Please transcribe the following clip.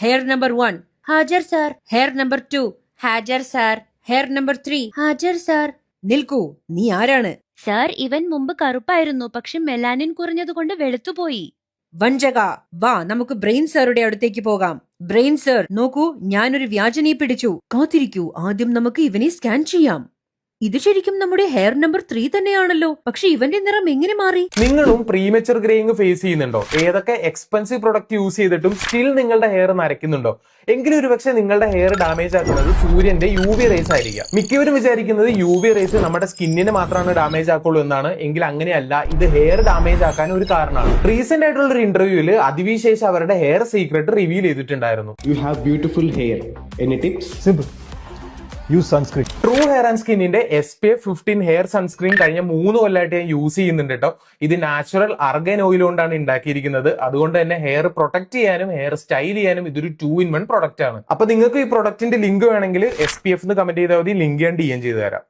Hair number 1. ഹാജർ sir. Hair number 2. ഹാജർ sir. Hair number 3. ഹാജർ സാർ. നിൽക്കൂ, നീ ആരാണ്? സാർ, ഇവൻ മുമ്പ് കറുപ്പായിരുന്നു, പക്ഷെ മെലാനിൻ കുറഞ്ഞതുകൊണ്ട് വെളുത്തുപോയി. വഞ്ചക, വാ നമുക്ക് ബ്രെയിൻ സാറുടെ അടുത്തേക്ക് പോകാം. ബ്രെയിൻ സർ, നോക്കൂ, ഞാനൊരു വ്യാജനെ പിടിച്ചു. കാത്തിരിക്കൂ, ആദ്യം നമുക്ക് ഇവനെ സ്കാൻ ചെയ്യാം. ഇത് ശരിക്കും നമ്മുടെ ഹെയർ നമ്പർ 3 തന്നെയാണല്ലോ. പക്ഷെ ഇവന്റെ നിറം എങ്ങനെ മാറി? നിങ്ങളും പ്രീമച്ചുർ ഗ്രേയിങ് ഫേസ് ചെയ്യുന്നുണ്ടോ? ഏതൊക്കെ എക്സ്പെൻസീവ് പ്രൊഡക്റ്റ് യൂസ് ചെയ്തിട്ടും സ്റ്റിൽ നിങ്ങളുടെ ഹെയർ നരയ്ക്കുന്നുണ്ടോ? എങ്കിലും ഒരുപക്ഷെ നിങ്ങളുടെ ഹെയർ ഡാമേജ് ആക്കുന്നത് സൂര്യന്റെ UV റേസ് ആയിരിക്കാം. മിക്കവരും വിചാരിക്കുന്നത് UV റേസ് നമ്മുടെ സ്കിന്നിന് മാത്രമാണ് ഡാമേജ് ആക്കുള്ളൂ എന്നാണ്. എങ്കിൽ അങ്ങനെയല്ല, ഇത് ഹെയർ ഡാമേജ് ആക്കാൻ ഒരു കാരണമാണ്. റീസെന്റ് ആയിട്ടുള്ള ഒരു ഇന്റർവ്യൂവിൽ അതിവിശേഷം അവരുടെ ഹെയർ സീക്രട്ട് റിവീൽ ചെയ്തിട്ടുണ്ടായിരുന്നു. You have beautiful hair. Any tips? Simple. Use sunscreen. True hair and സ്കിന്നിന്റെ SPF 15 ഹെയർ സൺസ്ക്രീൻ കഴിഞ്ഞ 3 കൊല്ലമായിട്ട് ഞാൻ യൂസ് ചെയ്യുന്നുണ്ട് കേട്ടോ. ഇത് നാച്ചുറൽ അർഗൻ ഓയിൽ കൊണ്ടാണ് ഉണ്ടാക്കിയിരിക്കുന്നത്. അതുകൊണ്ട് തന്നെ ഹെയർ പ്രൊട്ടക്ട് ചെയ്യാനും ഹെയർ സ്റ്റൈൽ ചെയ്യാനും ഇതൊരു 2-in-1 പ്രൊഡക്റ്റ് ആണ്. അപ്പൊ നിങ്ങൾക്ക് ഈ പ്രൊഡക്റ്റിന്റെ ലിങ്ക് വേണമെങ്കിൽ SPF എന്ന് കമന്റ് ചെയ്താൽ മതി. ലിങ്ക് ഞാൻ DM ചെയ്ത് തരാം.